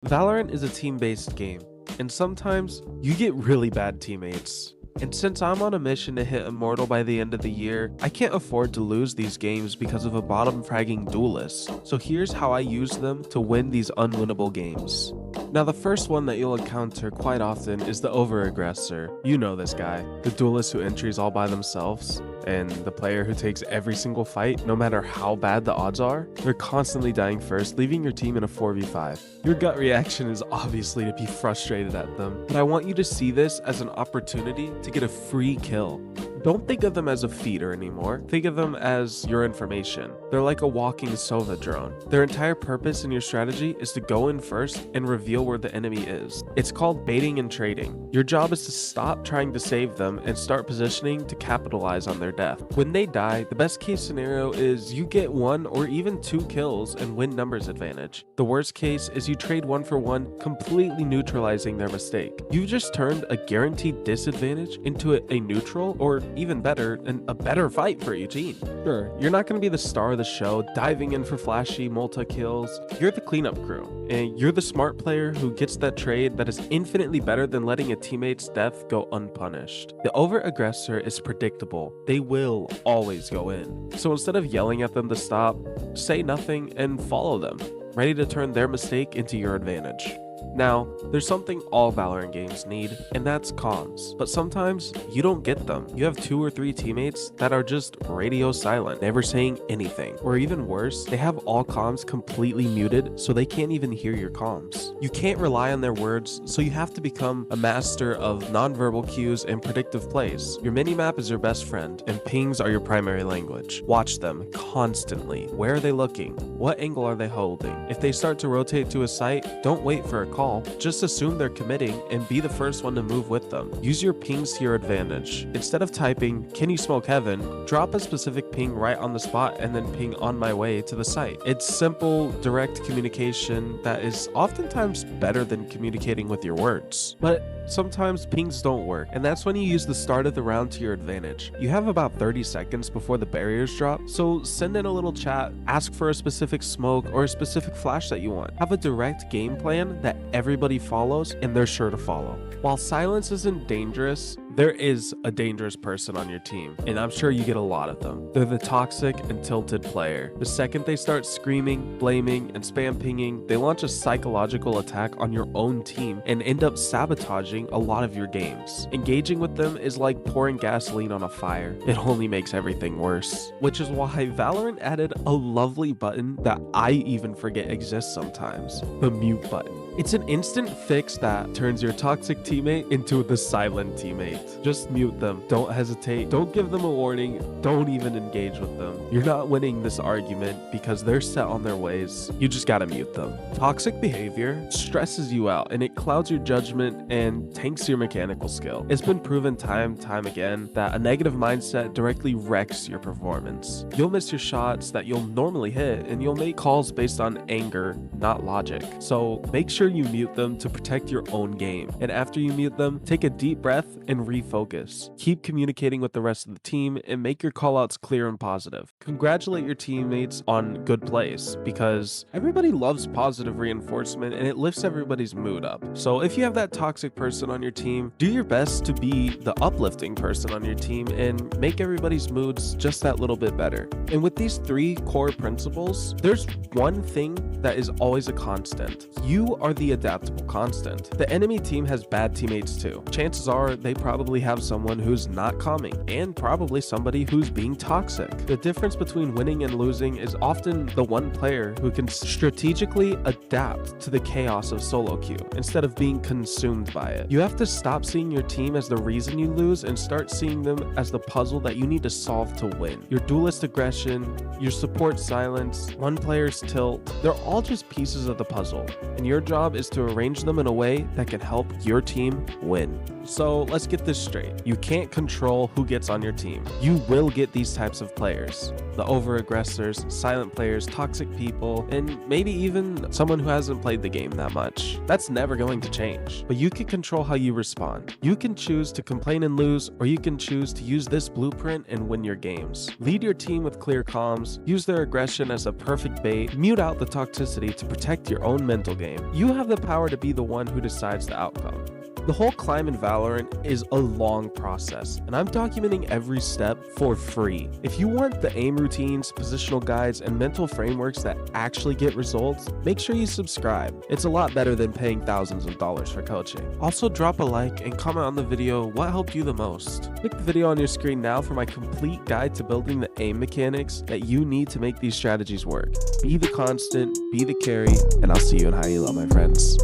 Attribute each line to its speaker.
Speaker 1: Valorant is a team-based game, and sometimes you get really bad teammates. And since I'm on a mission to hit Immortal by the end of the year, I can't afford to lose these games because of a bottom fragging duelist. So here's how I use them to win these unwinnable games. Now the first one that you'll encounter quite often is the Over-Aggressor. You know this guy, the duelist who entries all by themselves, and the player who takes every single fight, no matter how bad the odds are. They're constantly dying first, leaving your team in a 4v5. Your gut reaction is obviously to be frustrated at them, but I want you to see this as an opportunity to get a free kill. Don't think of them as a feeder anymore. Think of them as your information. They're like a walking Sova drone. Their entire purpose in your strategy is to go in first and reveal where the enemy is. It's called baiting and trading. Your job is to stop trying to save them and start positioning to capitalize on their death. When they die, the best case scenario is you get 1 or even 2 kills and win numbers advantage. The worst case is you trade 1 for 1, completely neutralizing their mistake. You've just turned a guaranteed disadvantage into a neutral, or even better, a better fight for your team. Sure, you're not going to be the star of the show, diving in for flashy multi-kills. You're the cleanup crew, and you're the smart player who gets that trade that is infinitely better than letting a teammate's death go unpunished. The Over-Aggressor is predictable. They will always go in. So instead of yelling at them to stop, say nothing and follow them, ready to turn their mistake into your advantage. Now, there's something all Valorant games need, and that's comms. But sometimes you don't get them. You have 2 or 3 teammates that are just radio silent, never saying anything. Or even worse, they have all comms completely muted so they can't even hear your comms. You can't rely on their words, so you have to become a master of nonverbal cues and predictive plays. Your minimap is your best friend, and pings are your primary language. Watch them constantly. Where are they looking? What angle are they holding? If they start to rotate to a site, don't wait for a call. Just assume they're committing and be the first one to move with them. Use your pings to your advantage. Instead of typing, "Can you smoke heaven?" drop a specific ping right on the spot and then ping "on my way" to the site. It's simple, direct communication that is oftentimes better than communicating with your words. But sometimes pings don't work, and that's when you use the start of the round to your advantage. You have about 30 seconds before the barriers drop, so send in a little chat, ask for a specific smoke or a specific flash that you want. Have a direct game plan that everybody follows and they're sure to follow. While silence isn't dangerous, there is a dangerous person on your team, and I'm sure you get a lot of them. They're the toxic and tilted player. The second they start screaming, blaming, and spam pinging, they launch a psychological attack on your own team and end up sabotaging a lot of your games. Engaging with them is like pouring gasoline on a fire. It only makes everything worse. Which is why Valorant added a lovely button that I even forget exists sometimes: the mute button. It's an instant fix that turns your toxic teammate into the silent teammate. Just mute them. Don't hesitate. Don't give them a warning. Don't even engage with them. You're not winning this argument because they're set on their ways. You just gotta mute them. Toxic behavior stresses you out, and it clouds your judgment and tanks your mechanical skill. It's been proven time and time again that a negative mindset directly wrecks your performance. You'll miss your shots that you'll normally hit, and you'll make calls based on anger, not logic. So make sure you mute them to protect your own game. And after you mute them, take a deep breath and refocus. Keep communicating with the rest of the team and make your callouts clear and positive. Congratulate your teammates on good plays, because everybody loves positive reinforcement and it lifts everybody's mood up. So if you have that toxic person on your team, do your best to be the uplifting person on your team and make everybody's moods just that little bit better. And with these 3 core principles, there's one thing that is always a constant. You are the adaptable constant. The enemy team has bad teammates too. Chances are they probably have someone who's not calming, and probably somebody who's being toxic. The difference between winning and losing is often the one player who can strategically adapt to the chaos of solo queue instead of being consumed by it. You have to stop seeing your team as the reason you lose and start seeing them as the puzzle that you need to solve to win. Your duelist aggression, your support silence, one player's tilt, they're all just pieces of the puzzle, and your job is to arrange them in a way that can help your team win. So let's get this straight. You can't control who gets on your team. You will get these types of players: the over-aggressors, silent players, toxic people, and maybe even someone who hasn't played the game that much. That's never going to change, but you can control how you respond. You can choose to complain and lose, or you can choose to use this blueprint and win your games. Lead your team with clear comms, use their aggression as a perfect bait, mute out the toxicity to protect your own mental game. You have the power to be the one who decides the outcome. The whole climb in Valorant is a long process, and I'm documenting every step for free. If you want the aim routines, positional guides, and mental frameworks that actually get results, make sure you subscribe. It's a lot better than paying thousands of dollars for coaching. Also, drop a like and comment on the video what helped you the most. Click the video on your screen now for my complete guide to building the aim mechanics that you need to make these strategies work. Be the constant, be the carry, and I'll see you in high elo, my friends.